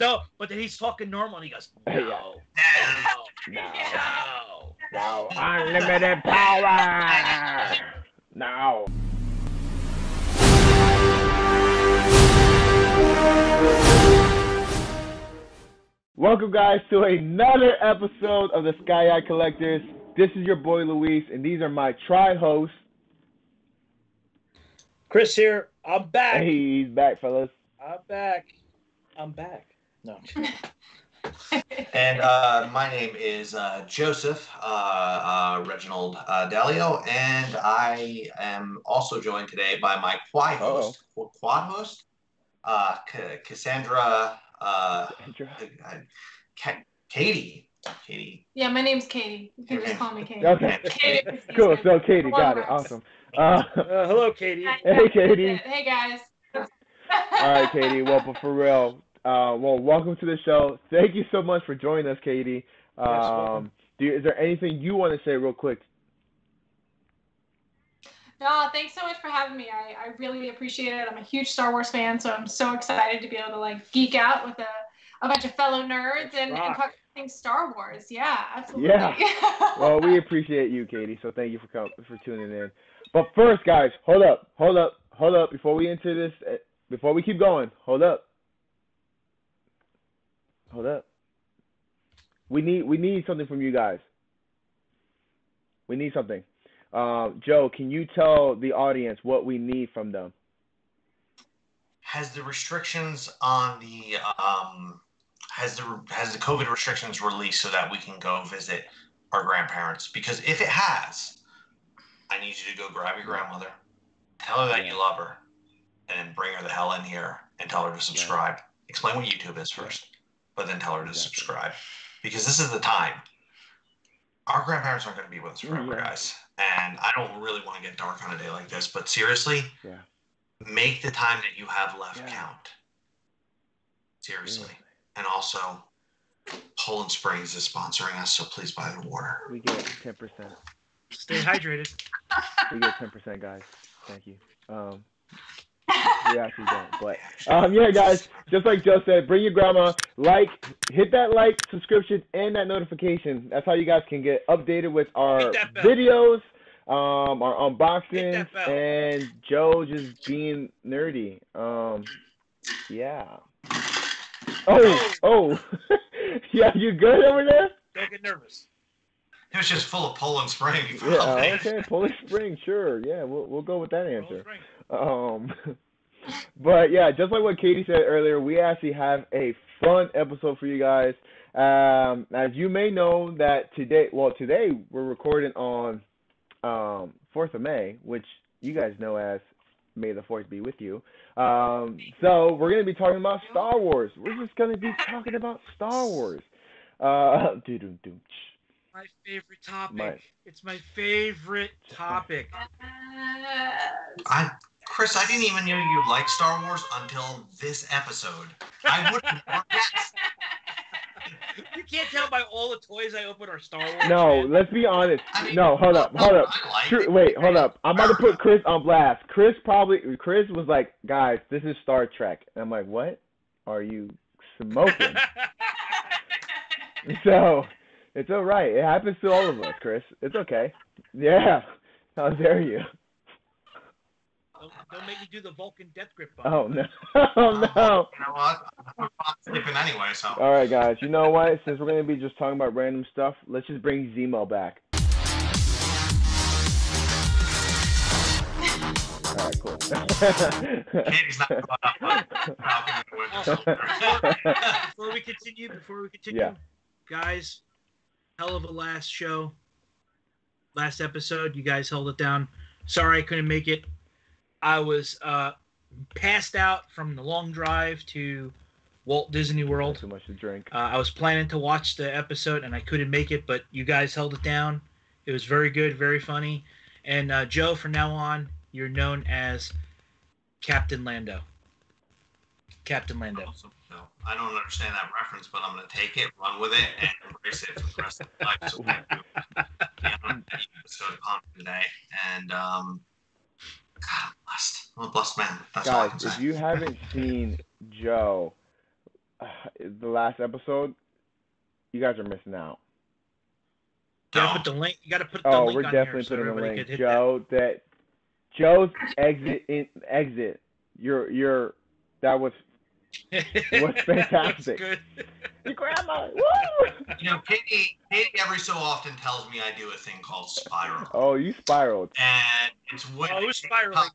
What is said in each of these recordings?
No, but then he's talking normal and he goes, no, no, unlimited power. No. Welcome, guys, to another episode of the Skyguy Collectors. This is your boy Luis, and these are my tri-hosts. Chris here. I'm back. Hey, he's back, fellas. I'm back. No. And my name is Joseph Reginald Dalio, and I am also joined today by my quad host, Cassandra. Katie. Yeah, my name's Katie. You can just call me Katie. Okay. Katie. Cool. So Katie, got it. Awesome. Hello, Katie. Hey, Katie. Hey, guys. All right, Katie. Well, but for real, welcome to the show. Thank you so much for joining us, Katie. Is there anything you want to say real quick? No, thanks so much for having me. I really appreciate it. I'm a huge Star Wars fan, so I'm so excited to be able to geek out with a bunch of fellow nerds and talk things Star Wars. Yeah, absolutely. Yeah. Well, we appreciate you, Katie. So thank you for tuning in. But first, guys, hold up. Before we enter this, before we keep going, hold up. We need something from you guys. We need something. Joe, can you tell the audience what we need from them? Has the restrictions on the has the COVID restrictions released so that we can go visit our grandparents? Because if it has, I need you to go grab your grandmother, tell her that you love her, and then bring her the hell in here and tell her to subscribe. Yeah. Explain what YouTube is first, but then tell her to subscribe. Because this is the time. Our grandparents aren't going to be with us forever, guys. And I don't really want to get dark on a day like this, but seriously, make the time that you have left count. Seriously. And also, Poland Springs is sponsoring us, so please buy the water. We get 10%. Stay hydrated. We get 10%, guys. Thank you. We actually don't, but yeah, guys, just like Joe said, bring your grandma, hit that subscription, and that notification. That's how you guys can get updated with our videos, our unboxings, and Joe just being nerdy. Yeah. Oh. Yeah, you good over there? Don't get nervous. It was just full of Poland Spring. Yeah, okay, Poland Spring, sure. Yeah, we'll go with that answer. But yeah, just like what Katie said earlier, we actually have a fun episode for you guys. As you may know, that today we're recording on 4th of May, which you guys know as May the 4th be with you. So we're going to be talking about Star Wars. We're just going to be talking about Star Wars. My favorite topic. It's my favorite topic. Chris, I didn't even know you liked Star Wars until this episode. I wouldn't have guessed. You can't tell by all the toys I open are Star Wars. No, let's be honest. No, hold up. Wait, hold up. I'm about to put Chris on blast. Chris was like, guys, this is Star Trek. And I'm like, what are you smoking? So, it's all right. It happens to all of us, Chris. It's okay. Yeah. How dare you? Don't make me do the Vulcan death grip. Oh, no. Oh, no. You know what? I'm sleeping anyway, so. All right, guys. You know what? Since we're going to be just talking about random stuff, let's just bring Zemo back. All right, cool. Katie's not Before we continue, yeah. Guys, hell of a last episode. You guys held it down. Sorry I couldn't make it. I was passed out from the long drive to Walt Disney World. Too much to drink. I was planning to watch the episode, and I couldn't make it, but you guys held it down. It was very good, very funny. And Joe, from now on, you're known as Captain Lando. Captain Lando. No, I don't understand that reference, but I'm going to take it, run with it, and embrace it for the rest of my life. So thank you. Episode on today, and God, I'm a blessed man. That's all I can Guys, say. if you haven't seen Joe, the last episode, you guys are missing out. You gotta put the link. You gotta put the Oh, link we're on definitely here so putting the everybody link. could hit Joe, Joe's exit. Your that was fantastic. Good. Your grandma, woo! You know, Katie every so often tells me I do a thing called spiral. Oh, you spiraled. And it's when it was spiraling.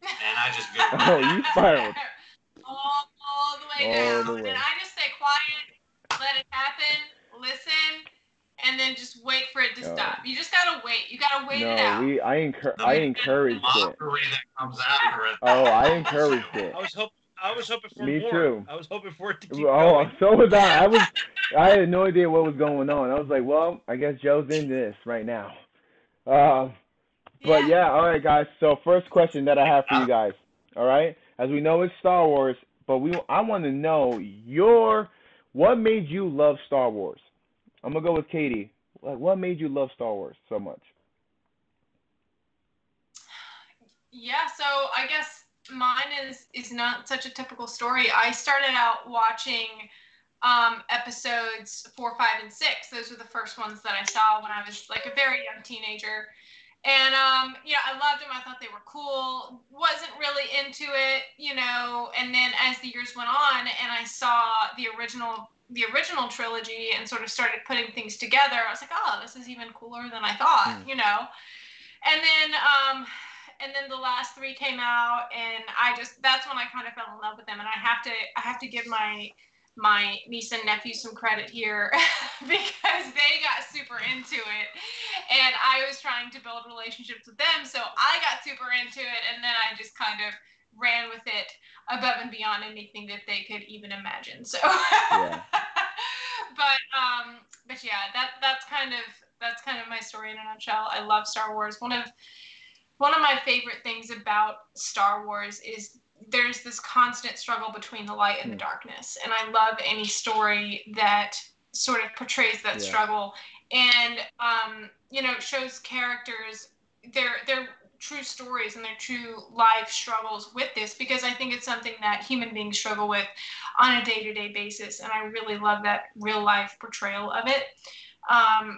And I just go. Oh, you spiraled. All the way down. And then I just stay quiet, let it happen, listen, and then just wait for it to stop. You just gotta wait. You gotta wait it out. I encouraged it. That comes after it. Oh, I encouraged it. I was hoping for Me more. too. I was hoping for it to keep going. going. So was I. I had no idea what was going on. I was like, well, I guess Joe's in this right now. But yeah, all right, guys. So first question that I have for you guys. All right, as we know, it's Star Wars, but I want to know what made you love Star Wars. I'm gonna go with Katie. What made you love Star Wars so much? Yeah, so I guess mine is not such a typical story. I started out watching episodes 4, 5, and 6. Those were the first ones that I saw when I was like a very young teenager. And, I loved them. I thought they were cool. Wasn't really into it, and then as the years went on and I saw the original trilogy and sort of started putting things together, I was like, oh, this is even cooler than I thought, And then the last 3 came out, and that's when I kind of fell in love with them. And I have to give my niece and nephew some credit here because they got super into it, and I was trying to build relationships with them, so I got super into it, and then I just kind of ran with it above and beyond anything that they could even imagine. So, yeah. but yeah, that's kind of my story in a nutshell. I love Star Wars. One of my favorite things about Star Wars is there's this constant struggle between the light and the darkness. And I love any story that sort of portrays that struggle and, shows characters, their true stories and their true life struggles with this, because I think it's something that human beings struggle with on a day-to-day basis. And I really love that real life portrayal of it.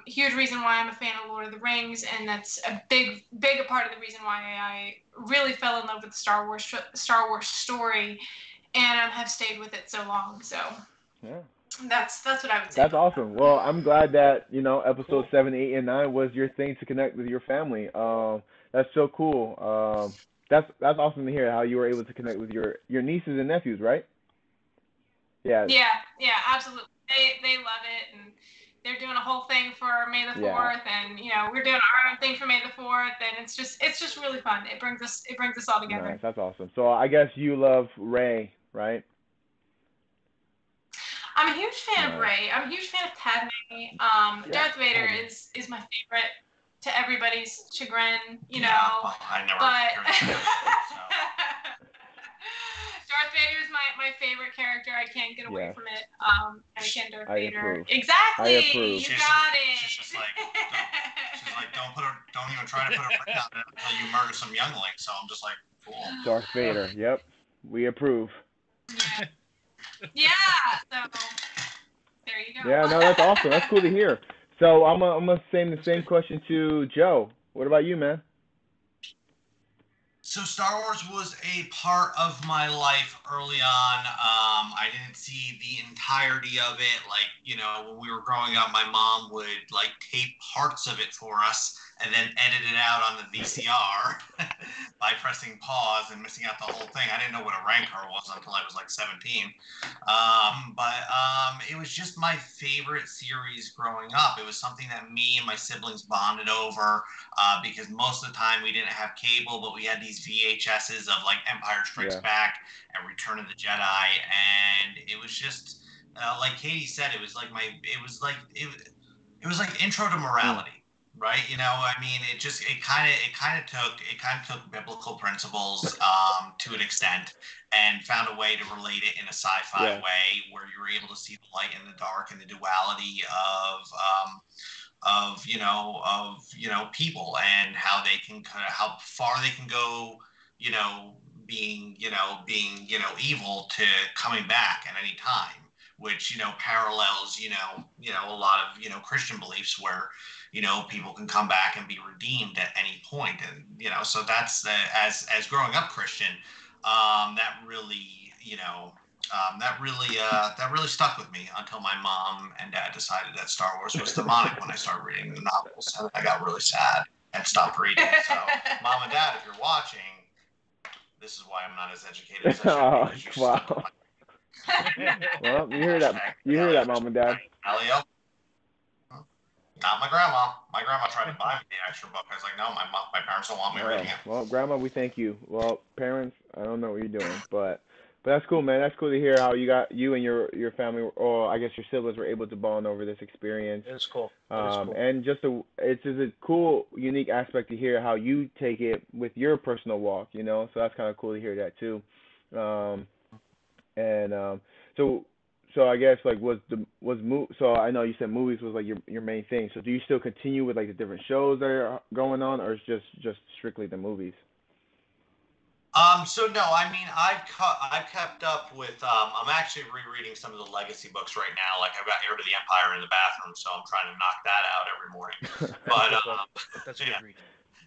Huge reason why I'm a fan of Lord of the Rings, and that's a big part of the reason why I really fell in love with the Star Wars story, and have stayed with it so long. So that's what I would say. That's awesome. Well, I'm glad that episode 7, 8, and 9 was your thing to connect with your family. That's so cool. That's awesome to hear how you were able to connect with your nieces and nephews, right? Yeah. Yeah, absolutely. They love it, and they're doing a whole thing for May the 4th, and we're doing our own thing for May the 4th, and it's just really fun. It brings us all together. Nice, that's awesome. So I guess you love Rey, right? I'm a huge fan of Rey. I'm a huge fan of Padme. Darth Vader is my favorite, to everybody's chagrin, Well, I never. Darth Vader is my favorite character. I can't get away from it. Anakin, Darth Vader. Approve. Exactly. I approve. You got it. She's like, don't even try to put her ring on it until you murder some youngling. So I'm just like, cool. Darth Vader. Yep, we approve. Yeah. So there you go. Yeah, no, that's awesome. That's cool to hear. So I'm gonna send the same question to Joe. What about you, man? So Star Wars was a part of my life early on. I didn't see the entirety of it. Like, when we were growing up, my mom would tape parts of it for us and then edit it out on the VCR by pressing pause and missing out the whole thing. I didn't know what a rancor was until I was 17. But it was just my favorite series growing up. It was something that me and my siblings bonded over because most of the time we didn't have cable, but we had these VHSs of Empire Strikes Back and Return of the Jedi, and it was just like Katie said, it was like intro to morality. Right, it kind of took biblical principles to an extent and found a way to relate it in a sci-fi way where you were able to see the light and the dark and the duality of people and how far they can go, being evil to coming back at any time, which parallels a lot of Christian beliefs where people can come back and be redeemed at any point, and so that's as growing up Christian, that really that really stuck with me until my mom and dad decided that Star Wars was demonic when I started reading the novels, and I got really sad and stopped reading. So, Mom and Dad, if you're watching, this is why I'm not as educated as I should be. Wow. Well, you hear that? You hear that, Mom and Dad? Elio? Not my grandma. My grandma tried to buy me the extra book. I was like, no, my parents don't want me reading it. Well, Grandma, we thank you. Well, parents, I don't know what you're doing, but that's cool, man. That's cool to hear how you and your family, or I guess your siblings, were able to bond over this experience. It's cool. And it's just a cool, unique aspect to hear how you take it with your personal walk, So that's kind of cool to hear that too. So I guess like so I know you said movies was like your main thing. So do you still continue with like the different shows that are going on, or it's just strictly the movies? So no, I mean, I've kept up with, I'm actually rereading some of the legacy books right now. Like I've got Heir to the Empire in the bathroom, so I'm trying to knock that out every morning. But, that's a good read.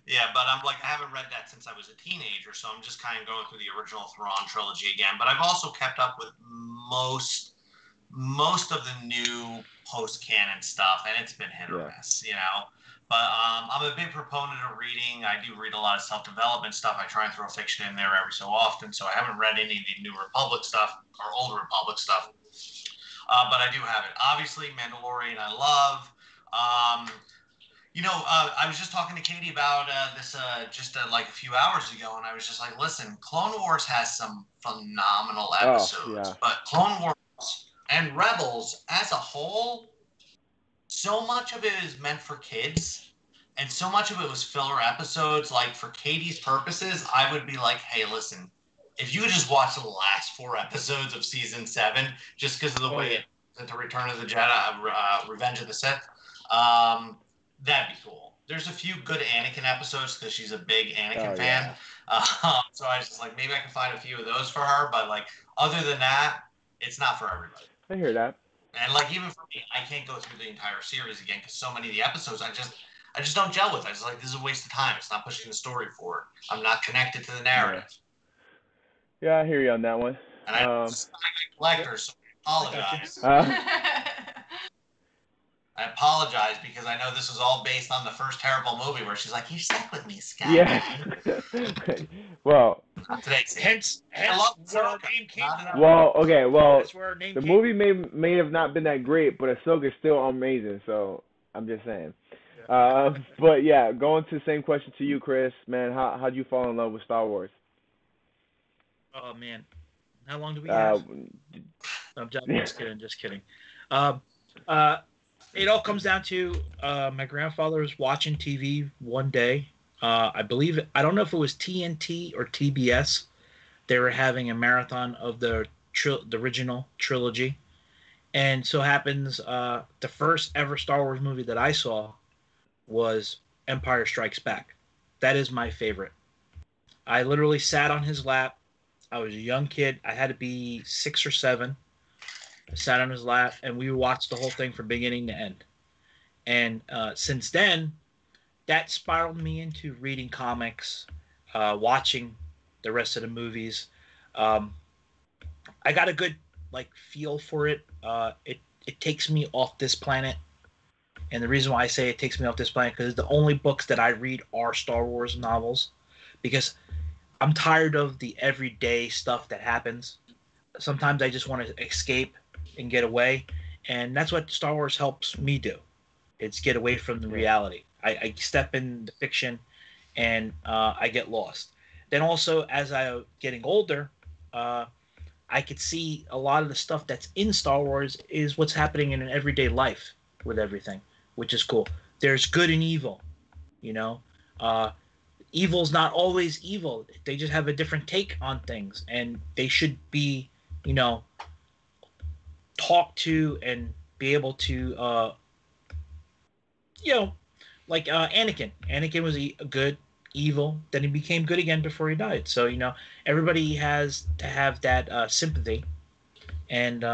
Yeah, but I'm like, I haven't read that since I was a teenager, so I'm just kind of going through the original Thrawn trilogy again. But I've also kept up with most of the new post-canon stuff, and it's been hit or miss, But I'm a big proponent of reading. I do read a lot of self-development stuff. I try and throw fiction in there every so often. So I haven't read any of the New Republic stuff or Old Republic stuff. But I do have it. Obviously, Mandalorian I love. I was just talking to Katie about this just like a few hours ago, and I was just like, listen, Clone Wars has some phenomenal episodes. But Clone Wars and Rebels as a whole, so much of it is meant for kids, and so much of it was filler episodes. Like, for Katie's purposes, I would be like, hey, listen, if you could just watch the last 4 episodes of season 7, just because of the way the Return of the Jedi, Revenge of the Sith, that'd be cool. There's a few good Anakin episodes because she's a big Anakin fan. So I was just like, maybe I can find a few of those for her. But like, other than that, it's not for everybody. I hear that. And like, even for me, I can't go through the entire series again because so many of the episodes I just don't gel with. I was like, this is a waste of time. It's not pushing the story forward. I'm not connected to the narrative. Yeah, I hear you on that one. And I'm just not a collector, so I apologize. I apologize because I know this was all based on the first terrible movie where she's like, "You stuck with me, Skyguy." Yes. Well. Hence where our name came from. Well, okay. Well, the movie may have not been that great, but Ahsoka is still amazing. So I'm just saying. But yeah, going to the same question to you, Chris. Man, how'd you fall in love with Star Wars? Oh man, how long do we have? I'm just kidding. It all comes down to my grandfather was watching TV one day. I don't know if it was TNT or TBS. They were having a marathon of the original trilogy. And so happens the first ever Star Wars movie that I saw was Empire Strikes Back. That is my favorite. I literally sat on his lap. I was a young kid. I had to be 6 or 7. I sat on his lap, and we watched the whole thing from beginning to end. And since then, that spiraled me into reading comics, watching the rest of the movies. I got a good feel for it. It takes me off this planet. And the reason why I say it takes me off this planet because the only books that I read are Star Wars novels, because I'm tired of the everyday stuff that happens. Sometimes I just want to escape and get away, and that's what Star Wars helps me do. It's get away from the reality. I step in the fiction, and I get lost. Then also, as I'm getting older, I could see a lot of the stuff that's in Star Wars is what's happening in an everyday life with everything, which is cool. There's good and evil, Evil's not always evil. They just have a different take on things, and they should be, talked to and be able to, like Anakin. Anakin was a good, evil, then he became good again before he died. So, everybody has to have that sympathy. And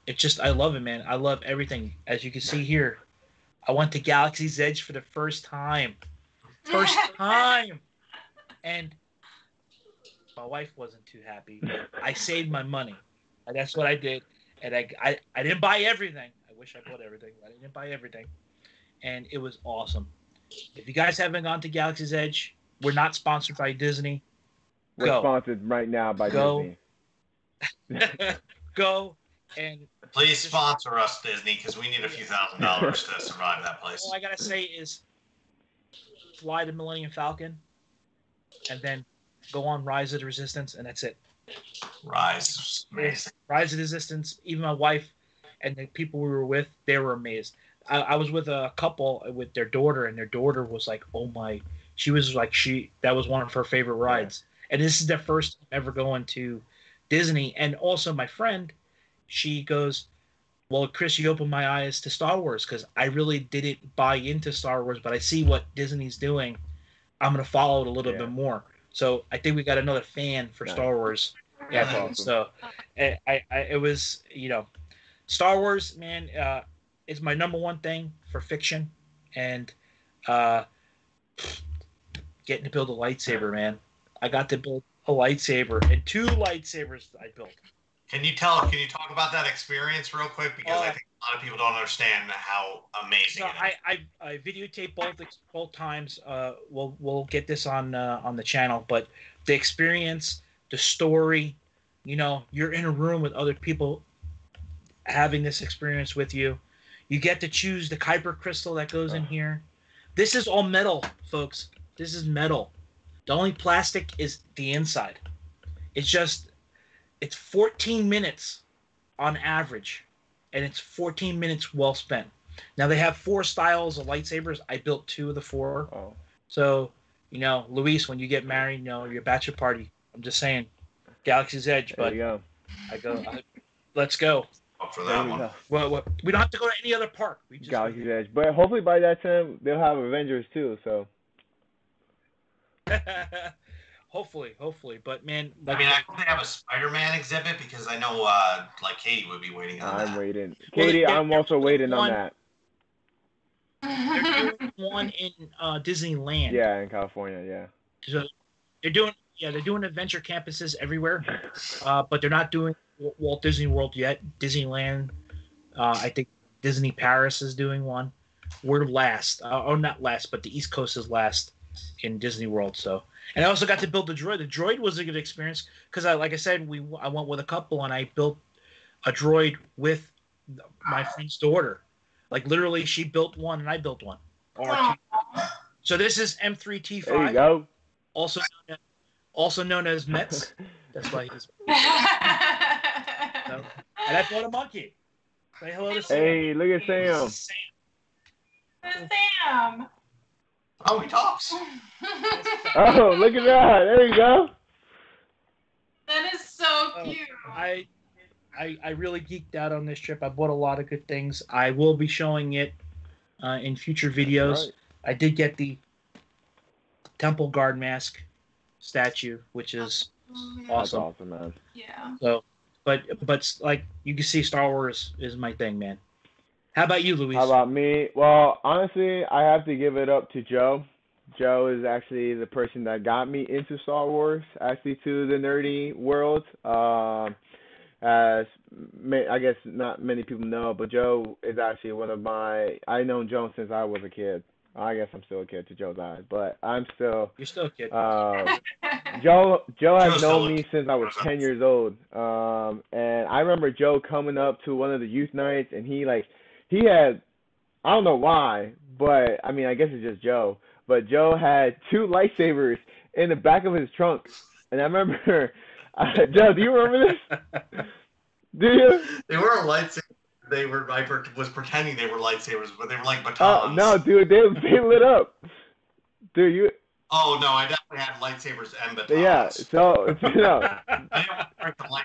It's just I love it, man. I love everything. As you can see here, I went to Galaxy's Edge for the first time. First time. And my wife wasn't too happy. I saved my money. And that's what I did. And I didn't buy everything. I wish I bought everything, but I didn't buy everything. And it was awesome. If you guys haven't gone to Galaxy's Edge, we're not sponsored by Disney. We're sponsored right now by Disney. Go and please sponsor us, Disney, because we need a few $1,000s to survive that place. All I gotta say is fly the Millennium Falcon, and then go on Rise of the Resistance, and that's it. Rise of the Resistance. Even my wife and the people we were with, they were amazed. I was with a couple with their daughter, and their daughter was like, "Oh my!" She was like, that was one of her favorite rides, and this is their first time ever going to Disney. And also, my friend, she goes, "Well, Chris, you opened my eyes to Star Wars because I really didn't buy into Star Wars, but I see what Disney's doing. I'm gonna follow it a little bit more." So I think we got another fan for Star Wars. Yeah, awesome. So it was, Star Wars, man, is my number one thing for fiction, and getting to build a lightsaber, man. I got to build a lightsaber, and 2 lightsabers I built. Can you talk about that experience real quick? Because I think a lot of people don't understand how amazing it is. I videotaped both times. We'll get this on the channel, but the experience, the story, you're in a room with other people having this experience with you. You get to choose the Kyber crystal that goes in here. This is all metal, folks. This is metal. The only plastic is the inside. It's 14 minutes on average, and it's 14 minutes well spent. Now, they have 4 styles of lightsabers. I built 2 of the 4. Oh. So, Luis, when you get married, your bachelor party, I'm just saying, Galaxy's Edge. But there you go. Let's go. Up for that one. Well, we don't have to go to any other park. We just Galaxy's Edge. But hopefully by that time, they'll have Avengers too, so. Hopefully, but man, I hope they have a Spider-Man exhibit because I know, Katie would be waiting on that. I'm waiting, Katie. I'm also waiting on that. They're doing one in Disneyland. Yeah, in California. Yeah. So they're doing adventure campuses everywhere, but they're not doing Walt Disney World yet. Disneyland, I think Disney Paris is doing one. We're last, or not last, but the East Coast is last in Disney World. So. And I also got to build the droid. The droid was a good experience because, like I said, I went with a couple and I built a droid with my friend's daughter. Like literally, she built one and I built one. So this is M3T5. There you go. Also known as Mets. That's why he's. So, and I bought a monkey. Say hello to Sam. Hey, look at Sam. Sam. Oh, he talks. Oh, look at that. There you go. That is so cute. I really geeked out on this trip. I bought a lot of good things. I will be showing it in future videos. Right. I did get the Temple Guard mask statue, which is awesome. That's awesome, man. Yeah. So, but like you can see, Star Wars is my thing, man. How about you, Luis? How about me? Well, honestly, I have to give it up to Joe. Joe is actually the person that got me into Star Wars, actually to the nerdy world. As I guess not many people know, but Joe is actually one of my. I've known Joe since I was a kid. I guess I'm still a kid to Joe's eyes, but I'm still. You're still a kid. Joe has known me since I was 10 years old. And I remember Joe coming up to one of the youth nights, and he had, I don't know why, but I mean, I guess it's just Joe, but Joe had 2 lightsabers in the back of his trunk. And I remember, Joe, do you remember this? Do you? They weren't lightsabers. I was pretending they were lightsabers, but they were like batons. No, dude, they lit up. Dude, you. Oh, no, I definitely had lightsabers and batons. Yeah, so,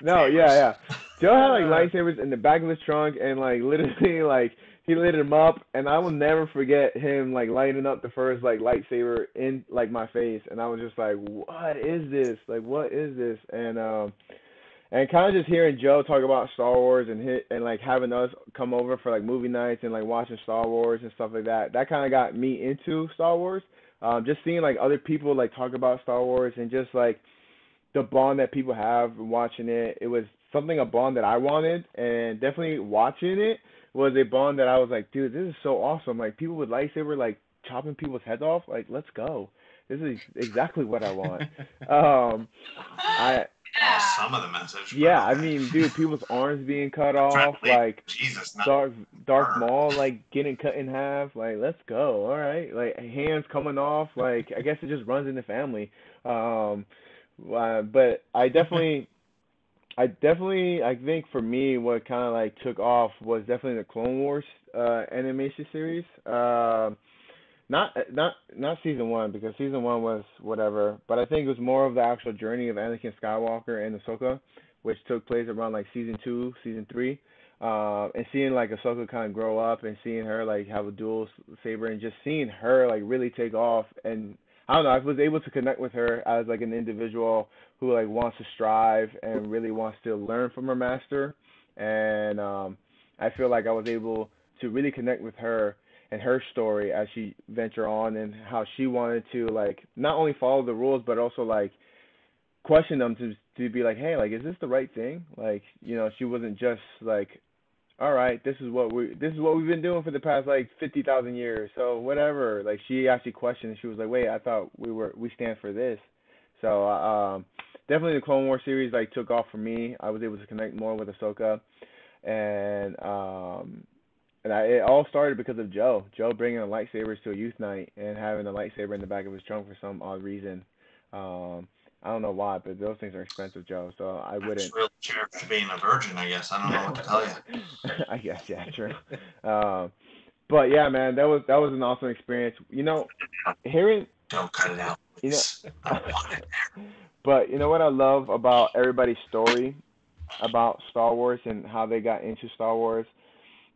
no, yeah. Joe had, lightsabers in the back of his trunk, and, literally, he lit them up, and I will never forget him, lighting up the first, lightsaber in, my face, and I was just like, what is this? What is this? And And kind of just hearing Joe talk about Star Wars and like having us come over for like movie nights and like watching Star Wars and stuff like that. That kind of got me into Star Wars. Just seeing like other people like talk about Star Wars and just like the bond that people have watching it. It was a bond that I wanted, and definitely watching it was a bond that I was like, dude, this is so awesome. Like people with lightsaber like chopping people's heads off. Like let's go. This is exactly what I want. I Lost some of the message. Yeah, I Okay. mean, dude, people's arms being cut off, like Jesus, Darth Maul like getting cut in half. Like, let's go. All right, like hands coming off. Like, I guess it just runs in the family. But I think for me, what kind of like took off was definitely the Clone Wars animation series. Not season one, because season one was whatever, but I think it was more of the actual journey of Anakin Skywalker and Ahsoka, which took place around like season two, season three, and seeing like Ahsoka kind of grow up and seeing her like have a dual saber and just seeing her like really take off. And I don't know, I was able to connect with her as like an individual who like wants to strive and really wants to learn from her master. And I feel like I was able to really connect with her and her story as she ventured on, and how she wanted to like not only follow the rules but also like question them to be like, hey, like, is this the right thing? Like, you know, she wasn't just like, all right, this is what we've been doing for the past like 50,000 years, so whatever. Like, she actually questioned. She was like, wait, I thought we stand for this. So definitely the Clone Wars series like took off for me. I was able to connect more with Ahsoka, and it all started because of Joe. Joe bringing the lightsabers to a youth night and having a lightsaber in the back of his trunk for some odd reason. I don't know why, but those things are expensive, Joe. So I wouldn't. It's really cherished being a virgin, I guess. I don't know what to tell you. I guess, yeah, true. But yeah, man, that was an awesome experience. You know, hearing. Don't cut it out, please. I don't want it there. But you know what I love about everybody's story about Star Wars and how they got into Star Wars?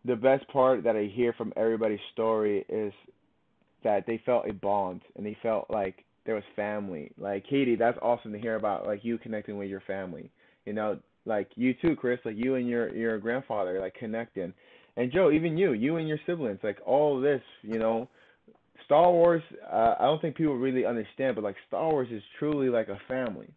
The best part that I hear from everybody's story is that they felt a bond and they felt like there was family. Like, Katie, that's awesome to hear about, like you connecting with your family. You know, like you too, Chris, like you and your grandfather, like connecting. And Joe, even you and your siblings, like all of this, you know, Star Wars. I don't think people really understand, but like Star Wars is truly like a family.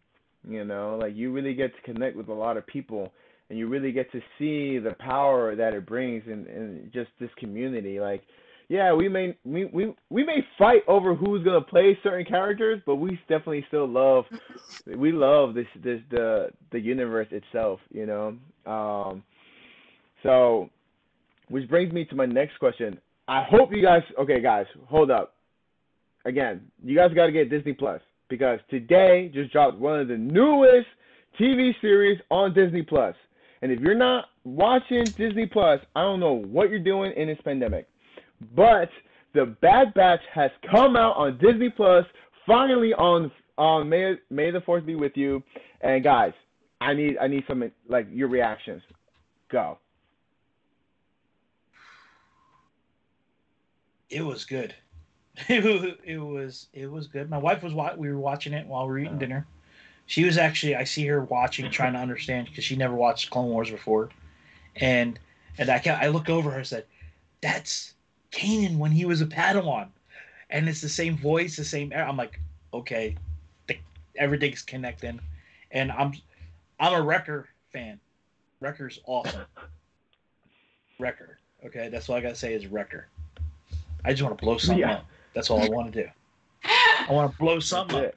You know, like you really get to connect with a lot of people, and you really get to see the power that it brings in just this community. Like, yeah, we may fight over who's gonna play certain characters, but we definitely still love the universe itself, you know. So, which brings me to my next question. I hope you guys. Okay, guys, hold up. Again, you guys got to get Disney Plus, because today just dropped one of the newest TV series on Disney Plus. And if you're not watching Disney Plus, I don't know what you're doing in this pandemic. But The Bad Batch has come out on Disney Plus finally on May the 4th be with you. And guys, I need some like your reactions. Go. It was good. It was good. My wife was we were watching it while we were eating dinner. She was actually, I see her watching, trying to understand, because she never watched Clone Wars before, and I look over her and said, "That's Kanan when he was a Padawan," and it's the same voice, the same. I'm like, okay, everything's connecting, and I'm a Wrecker fan. Wrecker's awesome. Wrecker. Okay, that's all I gotta say is Wrecker. I just want to blow something up. That's all I want to do. I want to blow something up.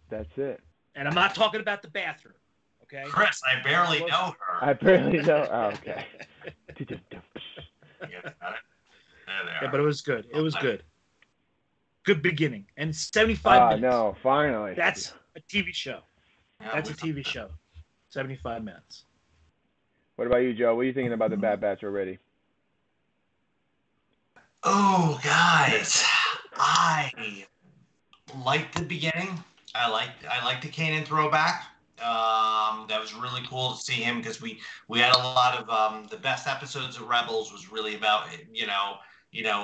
That's it. And I'm not talking about the bathroom, okay? Chris, I barely know her. I barely know. Oh, okay. Yeah, got it. Yeah, but it was good. It was good. Good beginning. And 75 minutes. No, finally. That's a TV show. That's a TV show. 75 minutes. What about you, Joe? What are you thinking about The Bad Batch already? Oh, guys, I liked the beginning. I liked the Kanan throwback. That was really cool to see him, because we had a lot of the best episodes of Rebels was really about you know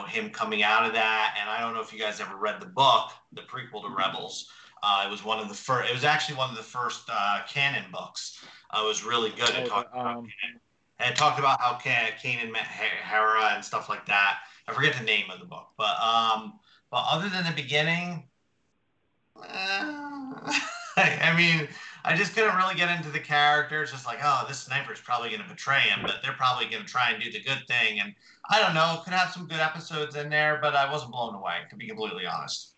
him coming out of that. And I don't know if you guys ever read the book, the prequel to Rebels. It was one of the first. It was actually one of the first canon books. was really good. And talked about how Kanan met Hera and stuff like that. I forget the name of the book, but other than the beginning, I mean, I just couldn't really get into the characters. Just like, oh, this sniper is probably going to betray him, but they're probably going to try and do the good thing. And I don't know, could have some good episodes in there, but I wasn't blown away, to be completely honest.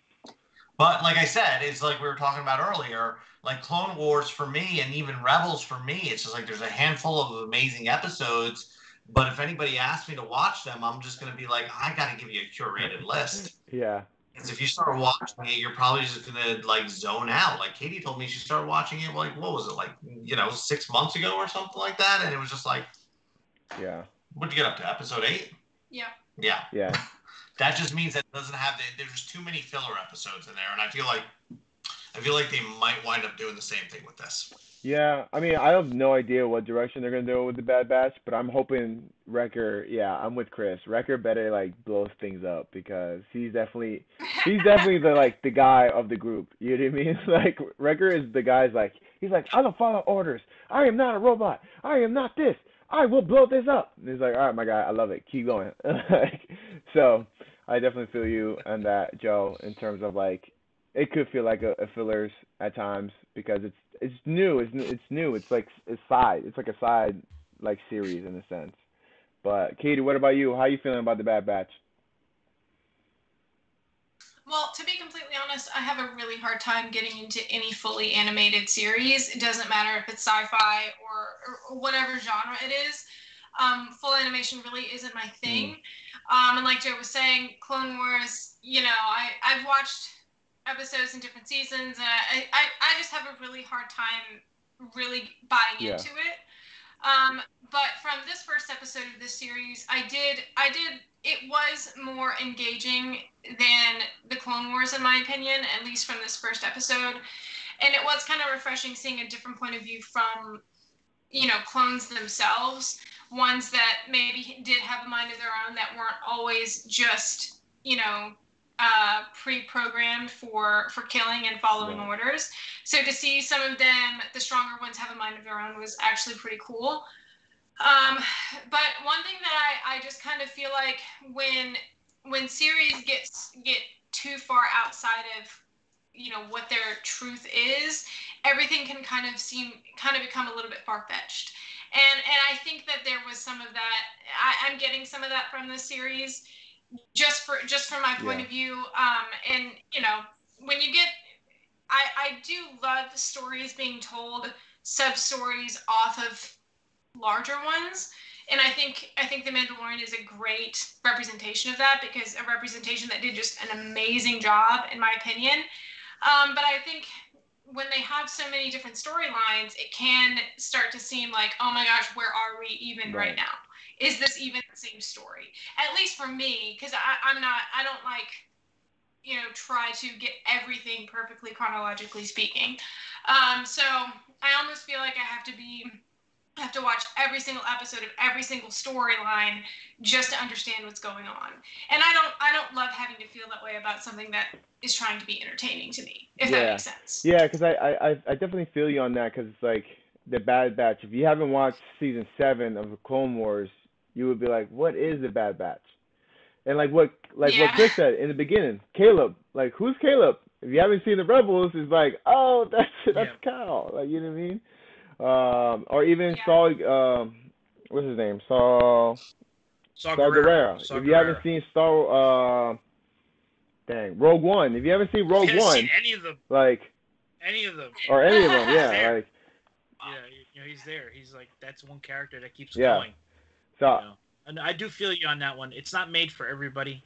But like I said, it's like we were talking about earlier, like Clone Wars for me and even Rebels for me, it's just like there's a handful of amazing episodes. But if anybody asks me to watch them, I'm just going to be like, I got to give you a curated list. Yeah. Because if you start watching it, you're probably just gonna like zone out. Like Katie told me she started watching it like what was it, like 6 months ago or something like that, and it was just like, yeah. What'd you get up to, episode 8? Yeah. Yeah. That just means that it doesn't have there's too many filler episodes in there, and I feel like they might wind up doing the same thing with this. Yeah, I mean, I have no idea what direction they're gonna do with the Bad Batch, but I'm hoping Wrecker. Yeah, I'm with Chris. Wrecker better like blow things up because he's definitely the guy of the group. You know what I mean? Like Wrecker is the guy's like he's like, I don't follow orders. I am not a robot. I am not this. I will blow this up. And he's like, all right, my guy, I love it. Keep going. So I definitely feel you on that, Joe, in terms of like it could feel like a fillers at times because it's new. It's new. It's like a side. It's like a side like series in a sense. But Katie, what about you? How are you feeling about the Bad Batch? Well, to be completely honest, I have a really hard time getting into any fully animated series. It doesn't matter if it's sci-fi or whatever genre it is. Full animation really isn't my thing. And like Joe was saying, Clone Wars, I've watched episodes in different seasons, and I just have a really hard time really buying into it. But from this first episode of this series, it was more engaging than the Clone Wars, in my opinion, at least from this first episode. And it was kind of refreshing seeing a different point of view from, clones themselves, ones that maybe did have a mind of their own that weren't always just, pre-programmed for killing and following orders. So to see some of them, the stronger ones, have a mind of their own was actually pretty cool. But one thing that I just kind of feel like when series get too far outside of what their truth is, everything can kind of become a little bit far-fetched. And I think that there was some of that. I'm getting some of that from this series, just from my point of view. And when you get, I do love stories being told, sub-stories off of larger ones, and I think The Mandalorian is a great representation of that, because a representation that did just an amazing job, in my opinion. But I think when they have so many different storylines, it can start to seem like, oh my gosh, where are we even right now? Is this even the same story? At least for me, because I don't like, try to get everything perfectly chronologically speaking. So I almost feel like I have to watch every single episode of every single storyline just to understand what's going on. And I don't love having to feel that way about something that is trying to be entertaining to me, if that makes sense. Yeah, because I definitely feel you on that, because it's like the Bad Batch. If you haven't watched season 7 of the Clone Wars, you would be like, what is the Bad Batch? And what Chris said in the beginning, Caleb, like, who's Caleb? If you haven't seen the Rebels, it's like, oh, that's Cal. Like, you know what I mean? Or even Saul, what's his name? Saul Guerrero. If you haven't seen Rogue One. If you haven't seen Rogue One, seen any of them, any of them, he's there. He's like, that's one character that keeps going. So, and I do feel you on that one. It's not made for everybody.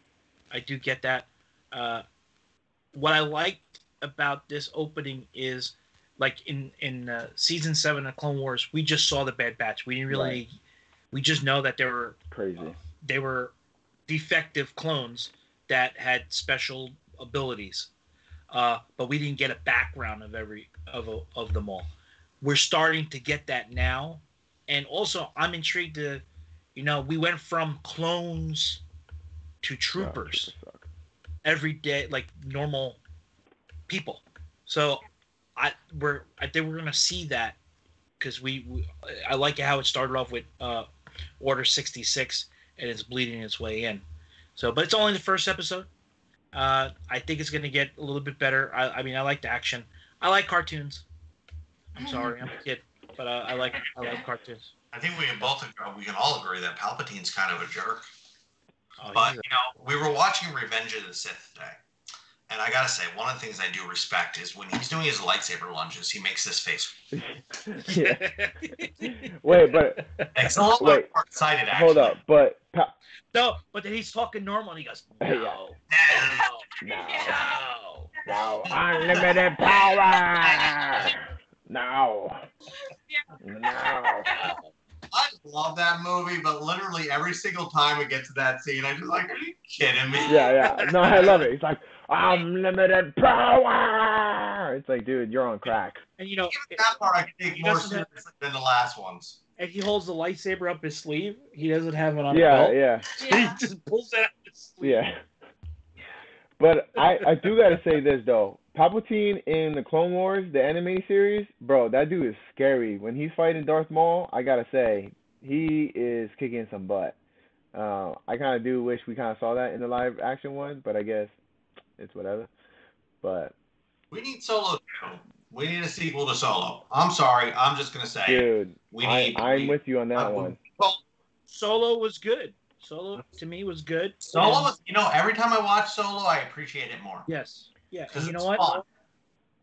I do get that. What I liked about this opening is, like in season 7 of Clone Wars, we just saw the Bad Batch. We didn't really, we just know that they were crazy. They were defective clones that had special abilities, but we didn't get a background of them all. We're starting to get that now, and also I'm intrigued to, we went from clones to troopers every day, like normal people. So I think we're gonna see that because I like how it started off with Order 66 and it's bleeding its way in. So, but it's only the first episode. I think it's going to get a little bit better. I mean, I like the action. I like cartoons. I'm sorry, I'm a kid, but I like cartoons. I think we can all agree that Palpatine's kind of a jerk. Oh, but we were watching Revenge of the Sith today, and I gotta say, one of the things I do respect is when he's doing his lightsaber lunges, he makes this face. Wait, but it's a little bit more excited. Actually. Hold up, but no, but then he's talking normal, and he goes, no, unlimited power, no. I love that movie, but literally every single time we get to that scene, I'm just like, are you kidding me? Yeah. No, I love it. It's like, unlimited power. It's like, dude, you're on crack. And even that part I can take more seriously than the last ones. And he holds the lightsaber up his sleeve. He doesn't have it on a belt. Yeah. He just pulls it out of his sleeve. Yeah. But I do gotta say this though. Palpatine in the Clone Wars, the anime series, bro, that dude is scary. When he's fighting Darth Maul, I gotta say, he is kicking some butt. I kind of do wish we kind of saw that in the live action one, but I guess it's whatever. But we need Solo too. We need a sequel to Solo. I'm sorry, I'm just gonna say, dude, I'm with you on that one. Solo was good. Solo to me was good. Solo was, every time I watch Solo, I appreciate it more. Yes. Yeah, because you know what? Fun.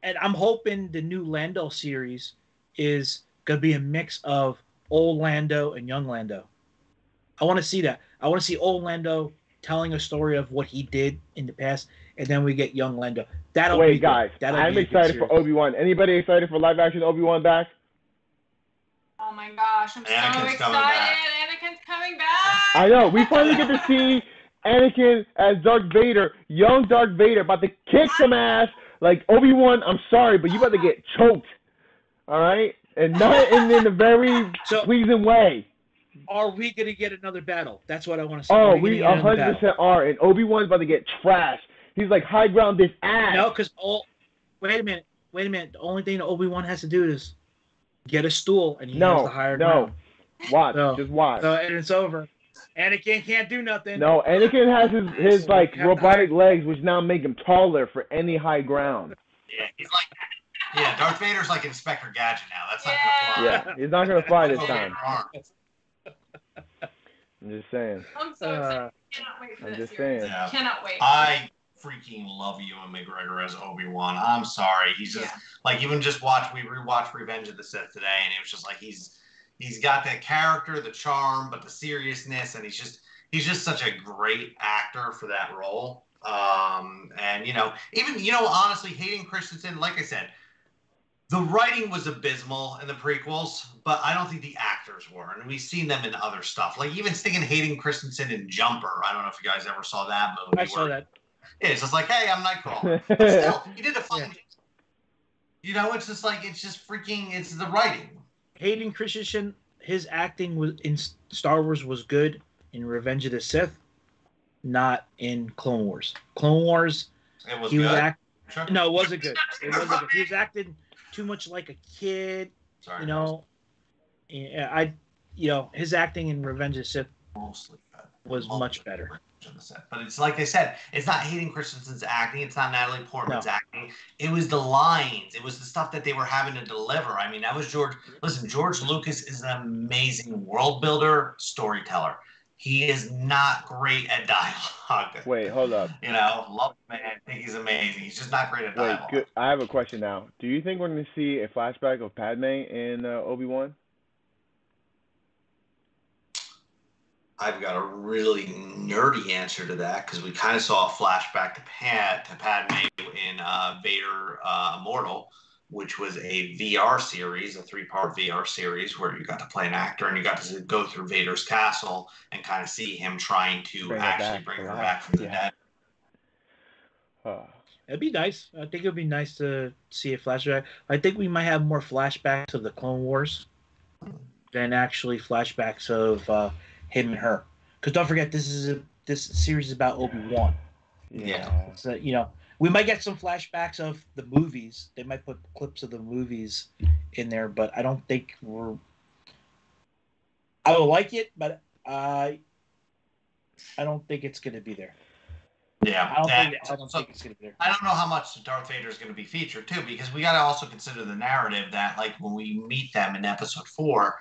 And I'm hoping the new Lando series is gonna be a mix of old Lando and young Lando. I want to see that. I want to see old Lando telling a story of what he did in the past, and then we get young Lando. Wait, guys, I'm excited for Obi-Wan. Anybody excited for live action Obi-Wan back? Oh my gosh, I'm so excited! Anakin's coming back! I know. We finally get to see Anakin as Darth Vader, young Darth Vader, about to kick some ass. Like, Obi-Wan, I'm sorry, but you about to get choked. All right? And not in a very pleasing way. Are we going to get another battle? That's what I want to say. Oh, we 100% are. And Obi-Wan's about to get trashed. He's like, high ground this ass. No, because, wait a minute. The only thing that Obi-Wan has to do is get a stool, and he has the higher ground. Watch. Just watch. And it's over. Anakin can't do nothing. No, Anakin has his like robotic legs, which now make him taller for any high ground. Yeah, he's like, Darth Vader's like Inspector Gadget now. That's not gonna fly. Yeah, he's not gonna fly this time. I'm just saying. I'm so excited. Cannot wait for this series. Yeah. Cannot wait. I freaking love Ewan McGregor as Obi-Wan. I'm sorry. He's just we rewatched Revenge of the Sith today, and it was just like he's got that character, the charm, but the seriousness, and he's just such a great actor for that role. And even honestly, Hayden Christensen, like I said, the writing was abysmal in the prequels, but I don't think the actors were, and we've seen them in other stuff. Like even sticking Hayden Christensen in Jumper. I don't know if you guys ever saw that movie. I saw that. Yeah, it's just like, hey, I'm Nightcrawler. But still, he did a fun. It's just like it's the writing. Hayden Christensen, his acting was in Star Wars was good in Revenge of the Sith, not in Clone Wars. Clone Wars, it was good. No, it wasn't good. It wasn't good. He was acting too much like a kid. Sorry. His acting in Revenge of the Sith was much better. But it's like I said, it's not Hayden Christensen's acting. It's not Natalie Portman's acting. It was the lines. It was the stuff that they were having to deliver. I mean, that was George. Listen, George Lucas is an amazing world builder, storyteller. He is not great at dialogue. Wait, hold up. Love the man. I think he's amazing. He's just not great at dialogue. Wait, I have a question now. Do you think we're going to see a flashback of Padme in Obi-Wan? I've got a really nerdy answer to that because we kind of saw a flashback to Padme in Vader Immortal, which was a VR series, a 3-part VR series where you got to play an actor and you got to go through Vader's castle and kind of see him trying to bring her back from the dead. It'd be nice. I think it'd be nice to see a flashback. I think we might have more flashbacks of the Clone Wars than actually flashbacks of him and her. Because don't forget, this series is about Obi-Wan. Yeah. So, We might get some flashbacks of the movies. They might put clips of the movies in there, but I don't think we're. I would like it, but I don't think it's going to be there. Yeah, I don't think it's going to be there. I don't know how much Darth Vader is going to be featured too, because we got to also consider the narrative that, like, when we meet them in Episode 4,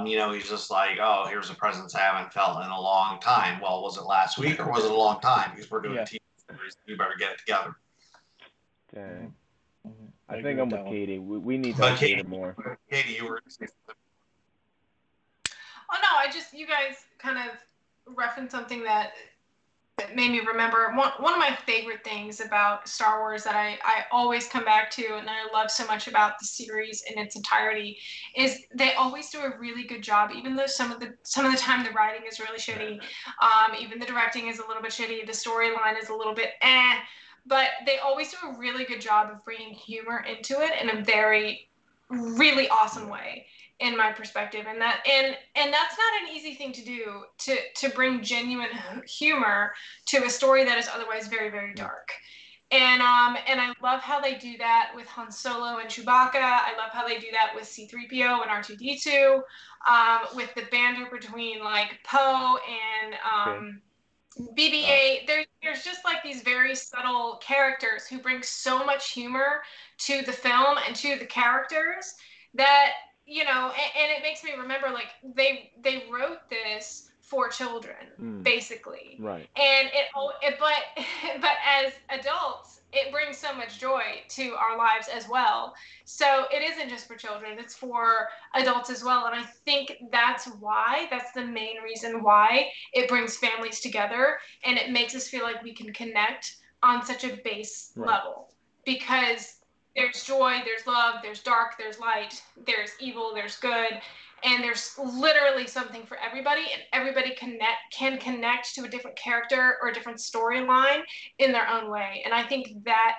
he's just like, oh, here's a presence I haven't felt in a long time. Well, was it last week or was it a long time? Because we're doing TV series, we better get it together. Dang. Mm-hmm. I think I'm with Katie. We need Darth Vader more. Katie, you were. Oh no, you guys kind of referenced something that made me remember one of my favorite things about Star Wars that I always come back to, and I love so much about the series in its entirety, is they always do a really good job, even though some of the time the writing is really shitty, even the directing is a little bit shitty, the storyline is a little bit but they always do a really good job of bringing humor into it in a very, really awesome way, in my perspective. And that's not an easy thing to do, to bring genuine humor to a story that is otherwise very, very dark. And I love how they do that with Han Solo and Chewbacca. I love how they do that with C-3PO and R2-D2, with the banter between, like, Poe and BB-8. There's just, like, these very subtle characters who bring so much humor to the film and to the characters that, and it makes me remember, like, they wrote this for children, basically. Right. And but as adults, it brings so much joy to our lives as well. So it isn't just for children, it's for adults as well. And I think that's the main reason why it brings families together, and it makes us feel like we can connect on such a base level, because there's joy, there's love, there's dark, there's light, there's evil, there's good, and there's literally something for everybody, and everybody can connect to a different character or a different storyline in their own way. And I think that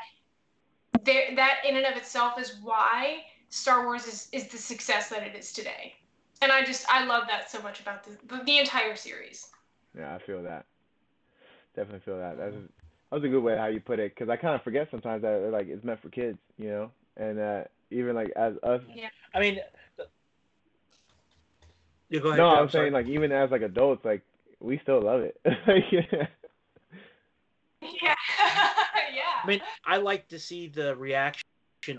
in and of itself is why Star Wars is the success that it is today. And I love that so much about the entire series. Yeah, I feel that. Definitely feel that. That was a good way how you put it, because I kind of forget sometimes that, like, it's meant for kids, and even, like, as us. Yeah. I mean, you go ahead. No, I'm saying, like, even as, like, adults, like, we still love it. Yeah. Yeah. I mean, I like to see the reaction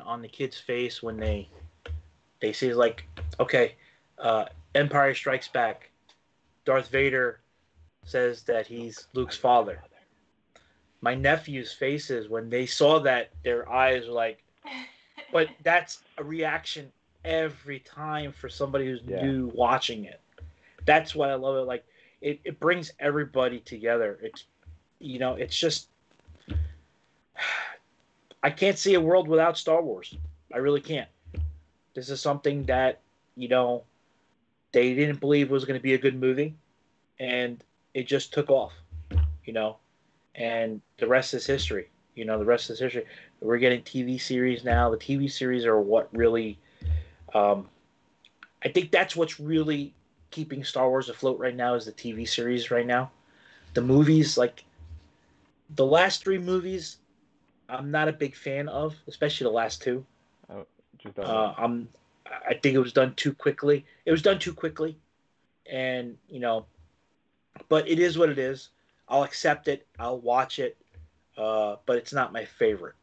on the kid's face when they see, like, okay, Empire Strikes Back. Darth Vader says that he's Luke's father. My nephew's faces when they saw that, their eyes were like, but that's a reaction every time for somebody who's new watching it. That's why I love it. Like, it brings everybody together. It's just, I can't see a world without Star Wars. I really can't. This is something that, they didn't believe was going to be a good movie, and it just took off, and the rest is history. The rest is history. We're getting TV series now. The TV series are what really, I think that's what's really keeping Star Wars afloat right now, is the TV series right now. The movies, like the last 3 movies, I'm not a big fan of, especially the last 2. I think it was done too quickly. And, but it is what it is. I'll accept it. I'll watch it. But it's not my favorite.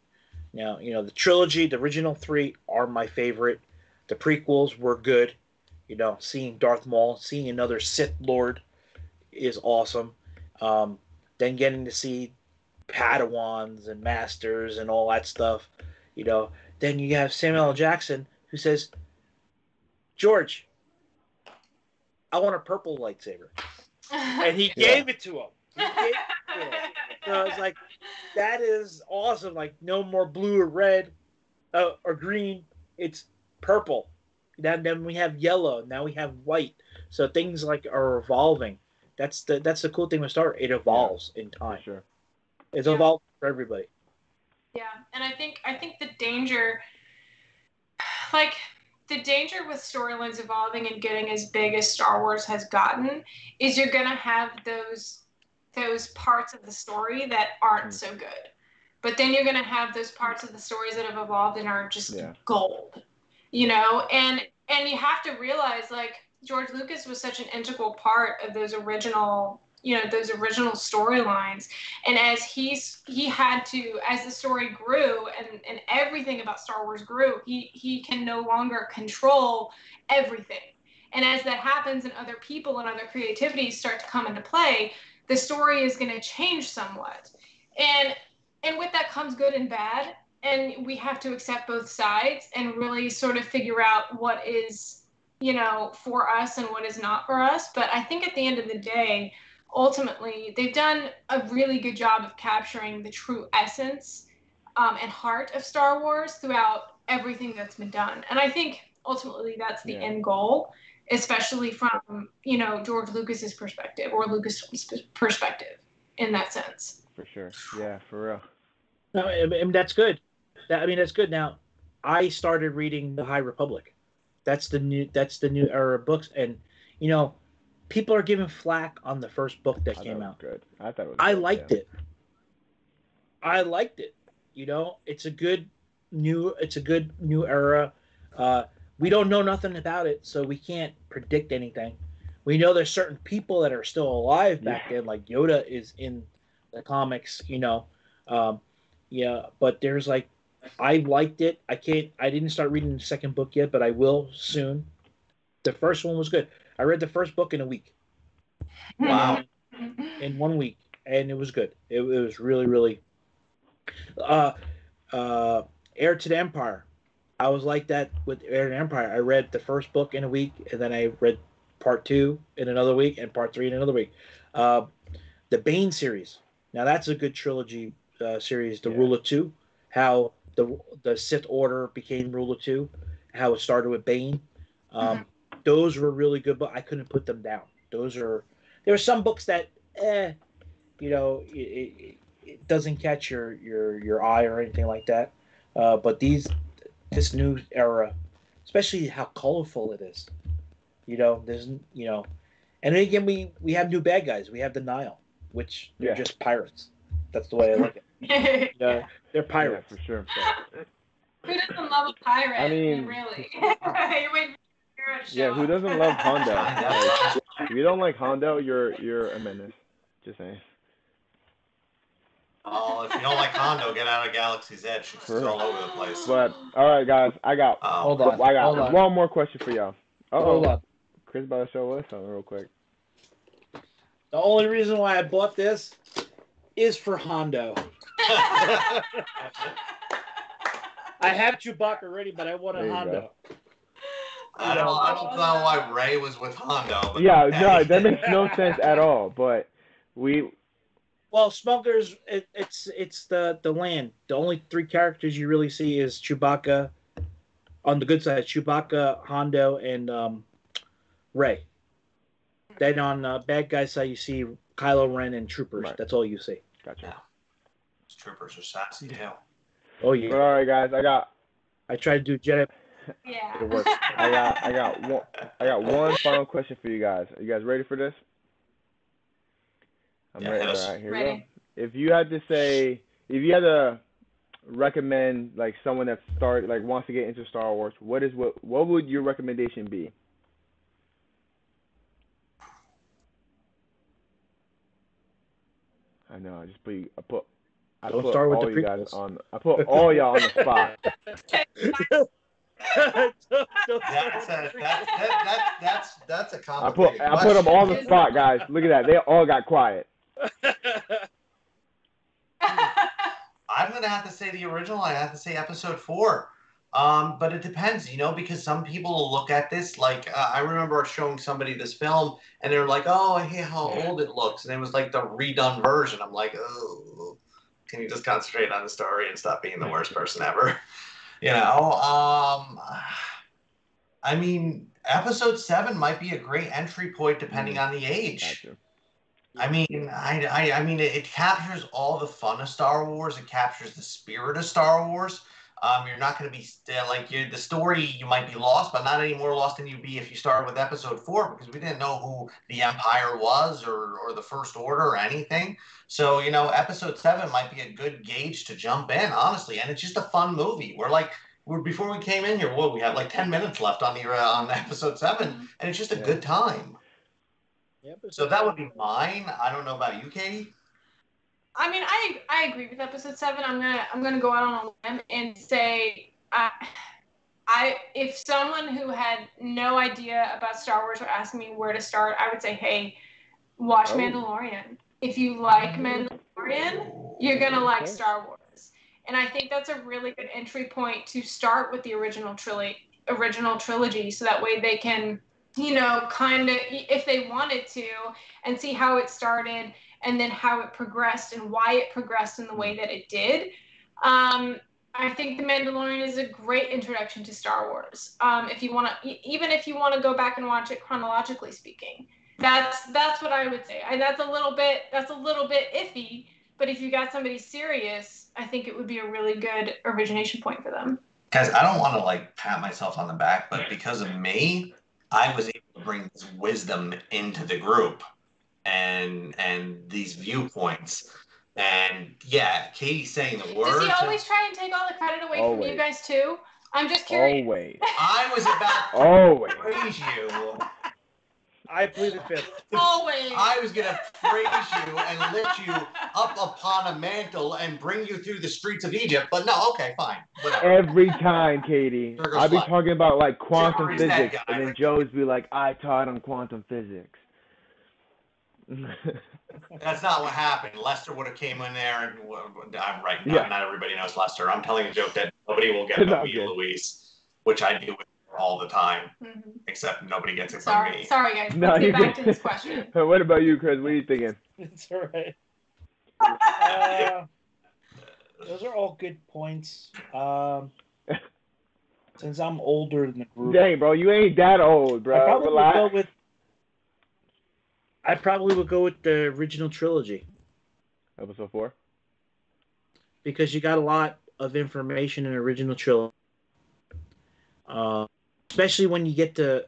Now, the trilogy, the original 3 are my favorite. The prequels were good. Seeing Darth Maul, seeing another Sith Lord is awesome. Then getting to see Padawans and Masters and all that stuff. Then you have Samuel L. Jackson, who says, George, I want a purple lightsaber. And he gave it to him. So I was like, that is awesome. Like, no more blue or red or green. It's purple. Then we have yellow. Now we have white. So things like are evolving. That's the cool thing with Star Wars. It evolves in time. Sure. It's evolving for everybody. Yeah, and I think the danger, like, the danger with storylines evolving and getting as big as Star Wars has gotten is you're gonna have those parts of the story that aren't so good. but then you're going to have those parts of the stories that have evolved and are just gold, you know, and you have to realize, like, George Lucas was such an integral part of those original, you know, those original storylines. And as he had to, as the story grew and everything about Star Wars grew, he can no longer control everything. And as that happens and other people and other creativities start to come into play, the story is going to change somewhat. And with that comes good and bad. And we have to accept both sides and really sort of figure out what is, you know, for us and what is not for us. But I think at the end of the day, ultimately, they've done a really good job of capturing the true essence and heart of Star Wars throughout everything that's been done. And I think ultimately that's the end goal, especially from, you know, George Lucas's perspective or Lucas's perspective in that sense. For sure. Yeah, for real. No, I mean, that's good. That's good. Now, I started reading The High Republic. That's the new era of books, and you know, people are giving flack on the first book that came out. Good. I thought it was. I liked it. I liked it. You know, it's a good new era. We don't know nothing about it, so we can't predict anything. We know there's certain people that are still alive back then, like Yoda is in the comics. You know, but there's like. I liked it. I didn't start reading the second book yet, but I will soon. The first one was good. I read the first book in a week. Wow. In 1 week. And it was good. It was really, really. Heir to the Empire. I was like that with Heir to the Empire. I read the first book in a week, and then I read part 2 in another week, and part 3 in another week. The Bane series. Now, that's a good trilogy series. The Rule of Two. How the Sith Order became Rule of Two, how it started with Bane. Those were really good, but I couldn't put them down. There were some books that, you know, it doesn't catch your eye or anything like that. But this new era, especially how colorful it is, you know, and then again we have new bad guys. We have the Nile, which they're just pirates. That's the way I look at it. They're pirates. Yeah, for sure. Who doesn't love a pirate? I mean, really. You're waiting for a show. Yeah, who doesn't love Hondo? If you don't like Hondo, you're a menace. Just saying. Oh, if you don't like Hondo, get out of Galaxy's Edge. It's all over the place. But all right, guys, I got one more question for y'all. Hold on. Chris about to show us something real quick. The only reason why I bought this is for Hondo. I have Chewbacca already, but I want a Hondo. I don't know why Ray was with Hondo. But no, that makes no sense at all. But well, Smugglers, it's the land. The only 3 characters you really see is Chewbacca. On the good side, Chewbacca, Hondo, and Ray. Then on bad guy side, you see Kylo Ren and Troopers. Right. That's all you see. Gotcha. Yeah. Troopers are sassy too. Oh yeah. But all right, guys, I tried to do Jedi. Yeah. It worked. I got one final question for you guys. Are you guys ready for this? I'm ready. All right, here we go. If you had to recommend like someone that wants to get into Star Wars, what would your recommendation be? I know. I put all you guys on the spot. That's a complicated I put them on the spot, guys. Look at that. They all got quiet. I'm gonna have to say the original. I have to say Episode 4. But it depends, because some people will look at this like I remember showing somebody this film and they're like, "Oh, I hate how old it looks," and it was like the redone version. I'm like, "Oh, can you just concentrate on the story and stop being the worst person ever?" I mean, Episode 7 might be a great entry point depending on the age. Gotcha. I mean, it captures all the fun of Star Wars. It captures the spirit of Star Wars. You're not going to be the story. You might be lost, but not any more lost than you'd be if you started with episode 4, because we didn't know who the Empire was or the First Order or anything. So episode 7 might be a good gauge to jump in, honestly, and it's just a fun movie. Before we came in here, we have like 10 minutes left on episode 7, and it's just a good time. Yep, so that would be mine. I don't know about you, Katie. I mean, I agree with episode 7. I'm gonna go out on a limb and say, if someone who had no idea about Star Wars were asking me where to start, I would say, hey, watch Mandalorian. If you like Mandalorian, you're gonna like Star Wars. And I think that's a really good entry point to start with the original trilogy, so that way they can, kind of, if they wanted to, and see how it started and then how it progressed and why it progressed in the way that it did. I think The Mandalorian is a great introduction to Star Wars. If you want to go back and watch it chronologically speaking, that's what I would say. That's a little bit iffy, but if you got somebody serious, I think it would be a really good origination point for them. Guys, I don't want to pat myself on the back, but because of me, I was able to bring this wisdom into the group and these viewpoints. And yeah, Katie's saying the words. Does he always try and take all the credit away from you guys too? I'm just curious. Always. I was about to praise you. I plead the fifth. Always. I was going to praise you and lift you up upon a mantle and bring you through the streets of Egypt. But no, okay, fine. Whatever. Every time, Katie. I'll be talking about quantum physics, and then Joe's be like, I taught him quantum physics. That's not what happened. Lester would have came in there, and I'm right. Not everybody knows Lester. I'm telling a joke that nobody will get about me, Louise, which I do with all the time, except nobody gets it from me. Sorry, guys. Let's get back to this question. What about you, Chris? What are you thinking? It's all right. Those are all good points. Since I'm older than the group. Dang, bro, you ain't that old, bro. I probably would go with the original trilogy. Episode 4? Because you got a lot of information in the original trilogy. Especially when you get to...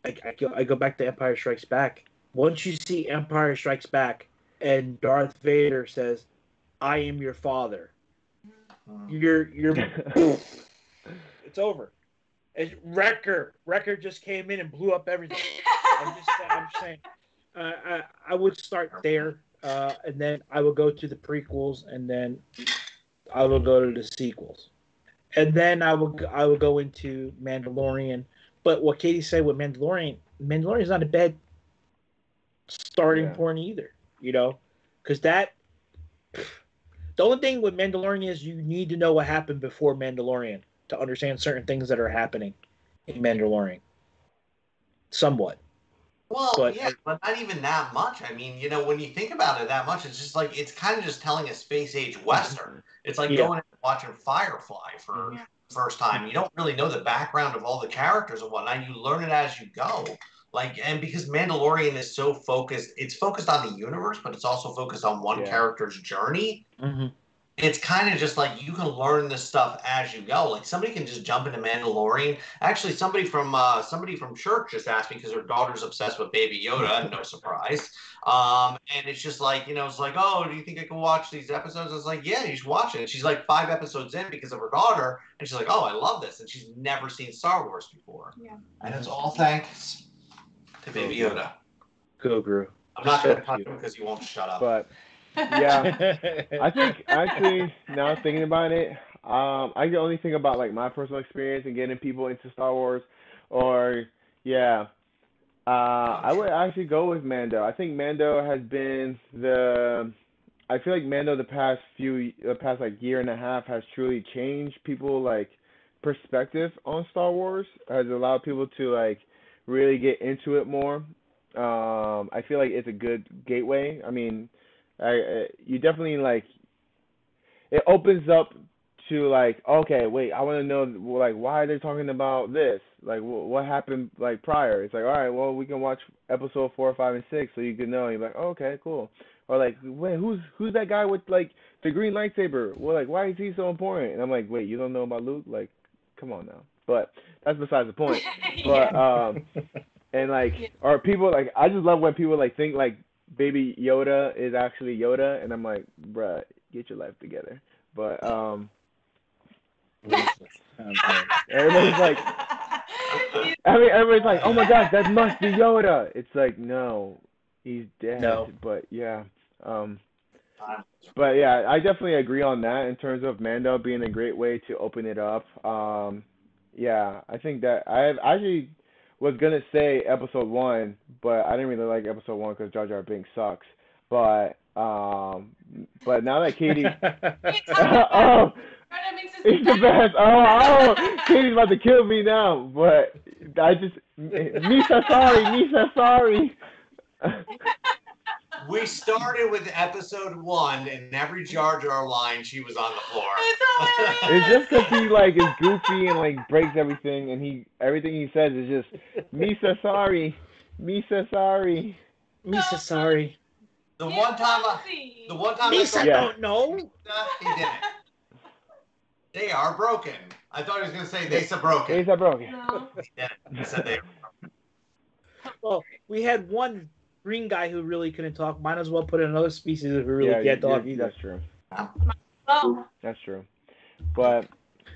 I go back to Empire Strikes Back. Once you see Empire Strikes Back and Darth Vader says, I am your father. You're it's over. Wrecker just came in and blew up everything. I'm just saying. I would start there, and then I would go to the prequels, and then I will go to the sequels, and then I will go into Mandalorian. But what Katie said with Mandalorian is not a bad starting point either, because the only thing with Mandalorian is you need to know what happened before Mandalorian to understand certain things that are happening in Mandalorian. Somewhat. Well, but not even that much. I mean, when you think about it that much, it's just it's kind of just telling a space age Western. It's like going and watching Firefly for the first time. You don't really know the background of all the characters and whatnot. You learn it as you go. And because Mandalorian is so focused, it's focused on the universe, but it's also focused on one character's journey. Mm-hmm. It's kind of just you can learn this stuff as you go. Somebody can just jump into Mandalorian. Actually, somebody from church just asked me because her daughter's obsessed with Baby Yoda. No surprise. And it's just it's oh, do you think I can watch these episodes? I was like, yeah, you should watch it. And she's 5 episodes in because of her daughter, and she's like, oh, I love this, and she's never seen Star Wars before. Yeah. And it's all thanks to Baby Yoda. Go, Gru. I'm not going to touch him because he won't shut up. But yeah, I think actually now thinking about it, I can only think about my personal experience and getting people into Star Wars, or I would actually go with Mando. I think Mando has been I feel like Mando the past year and a half has truly changed people perspective on Star Wars. Has allowed people to really get into it more. I feel like it's a good gateway. I mean, you definitely it opens up to like, okay, wait, I want to know like why are they talking about this? Like what happened like prior? It's like, all right, well, we can watch episode 4, 5, and 6 so you can know. And you're like, oh, okay, cool. Or like, wait, who's that guy with like the green lightsaber? Well, like, why is he so important? And I'm like, wait, you don't know about Luke? Like, come on now. But that's besides the point. But and like, or people like, I just love when people like think like Baby Yoda is actually Yoda, and I'm like, bruh, get your life together. But everybody's like, everybody's like, oh my gosh, that must be Yoda. It's like, no, he's dead. No. But yeah, but yeah, I definitely agree on that in terms of Mando being a great way to open it up. Yeah, I think that I actually was gonna say episode 1, but I didn't really like episode 1 because Jar Jar Binks sucks. But now that Katie, oh, he's the best. Oh, Katie's about to kill me now. But I just, Misa sorry. We started with episode 1, and every Jar Jar line, she was on the floor. It's just because he like is goofy and like breaks everything, and everything he says is just Misa sorry. Misa sorry. The one time Misa don't know. He didn't. They are broken. I thought he was going to say Mesa broken. Mesa broken. No. He said they were broken. Well, we had one green guy who really couldn't talk. Might as well put in another species if we really can't talk either. That's true. Oh. That's true. But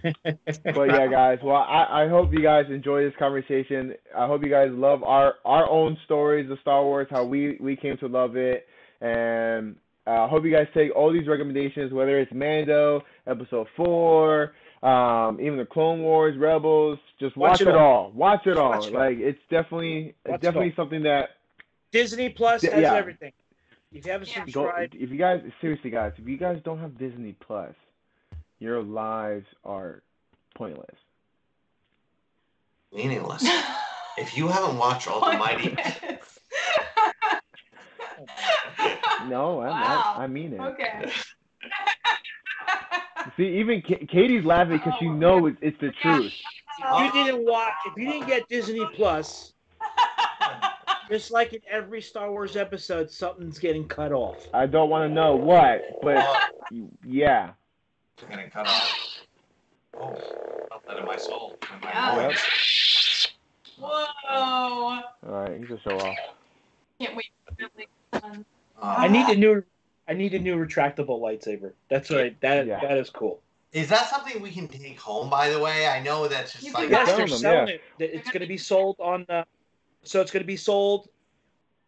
yeah, guys. Well, I hope you guys enjoy this conversation. I hope you guys love our own stories of Star Wars, how we came to love it, and I hope you guys take all these recommendations, whether it's Mando, Episode 4, even the Clone Wars, Rebels. Just watch it all. Watch it all. Like it's definitely something that Disney Plus has everything. If you haven't subscribed, if you guys seriously, guys, if you guys don't have Disney Plus, your lives are pointless. Meaningless. If you haven't watched all the Mighty. No, Wow. I mean it. Okay. See, even Katie's laughing because she knows it's the truth. if you didn't get Disney Plus, just like in every Star Wars episode, something's getting cut off. I don't want to know what, but yeah. It's getting cut off. Oh, felt that in my soul. In my Yeah. voice. Whoa. All right, he's a show off. Can't wait for Billy. I need a new retractable lightsaber. That's right. That is cool. Is that something we can take home, by the way? I know that's just like... Yes, they're selling it. It's going to be sold on the... So it's going to be sold...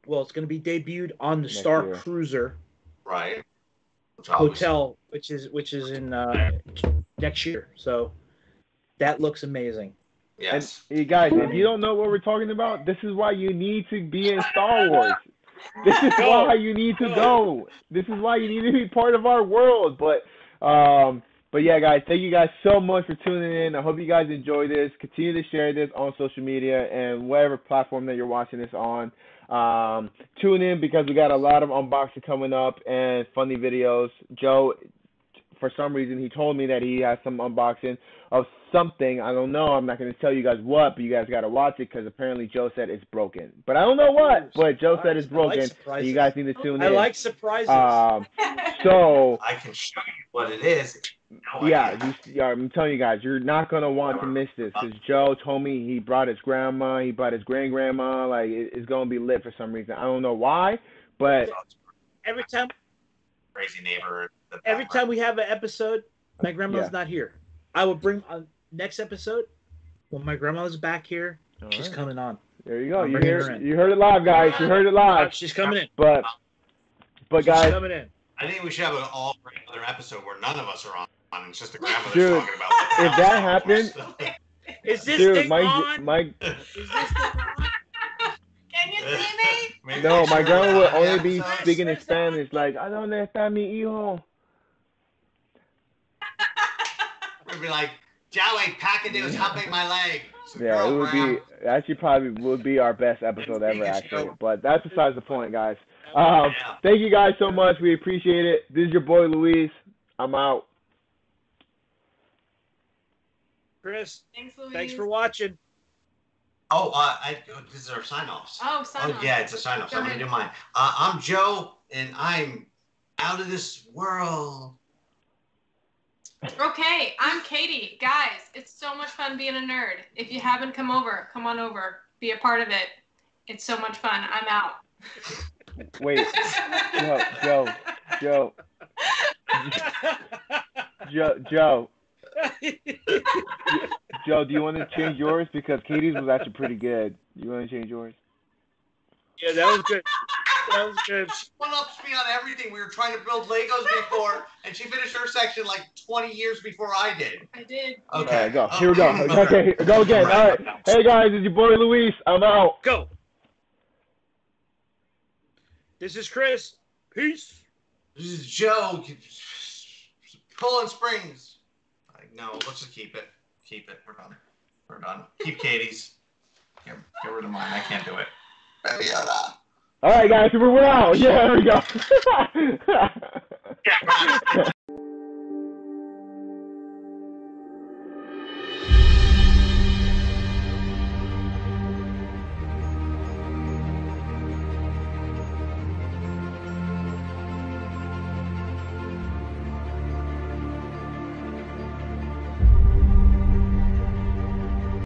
Well, it's going to be debuted on the Star Cruiser. Right. Hotel, which is in next year. So that looks amazing. Yes. And you guys, if you don't know what we're talking about, this is why you need to be in Star Wars. This is why you need to go. This is why you need to be part of our world. But yeah, guys, thank you guys so much for tuning in. I hope you guys enjoy this. Continue to share this on social media and whatever platform that you're watching this on. Tune in because we got a lot of unboxing coming up and funny videos. Joe, for some reason, he told me that he has some unboxing of something. I don't know. I'm not going to tell you guys what, but you guys got to watch it because apparently Joe said it's broken. But I don't know what, but Joe said it's broken. And you guys need to tune in. I like surprises. So I can show you what it is. I'm telling you guys, you're not going to want to miss this because Joe told me he brought his grandma, he brought his grand-grandma. Like, it's going to be lit for some reason. I don't know why, but... Every time... Crazy neighbor. Every time we have an episode, my grandma's not here. I will bring on next episode when my grandma's back here. She's coming There you go. You heard it live, guys. You heard it live. She's coming in. But guys, she's coming in. I think we should have an all-grandmother episode where none of us are on. It's just the grandmother talking about if that happened, is this thing on? Is this thing on? Can you see me? No, my grandma would only be speaking in Spanish, like, I don't understand mi hijo. We'd be like, Joey, Packadoo is humping my leg. Yeah, it would be, actually probably would be our best episode ever, actually. But that's besides the point, guys. Thank you guys so much. We appreciate it. This is your boy, Luis. I'm out. Chris, Thanks, Louise. thanks for watching. This is our sign-offs. Oh, sign-offs. Oh, yeah, it's a sign-off. So I'm going to do mine. I'm Joe, and I'm out of this world. Okay, I'm Katie. Guys, it's so much fun being a nerd. If you haven't come on over. Be a part of it. It's so much fun. I'm out. Wait, Joe. Joe, do you want to change yours? Because Katie's was actually pretty good. You want to change yours? Yeah, that was good. That was good. She one-ups me on everything. We were trying to build Legos before, and she finished her section like 20 years before I did. I did. Okay. All right, go. Here we go. Okay, go again. All right. Hey, guys, it's your boy Luis. I'm out. Go. This is Chris. Peace. This is Joe. Pulling springs. No, let's just keep it. Keep it. We're done. Keep Katie's. Get rid of mine. I can't do it. Baby Yoda. All right, guys, we're out. Yeah, there we go. Yeah.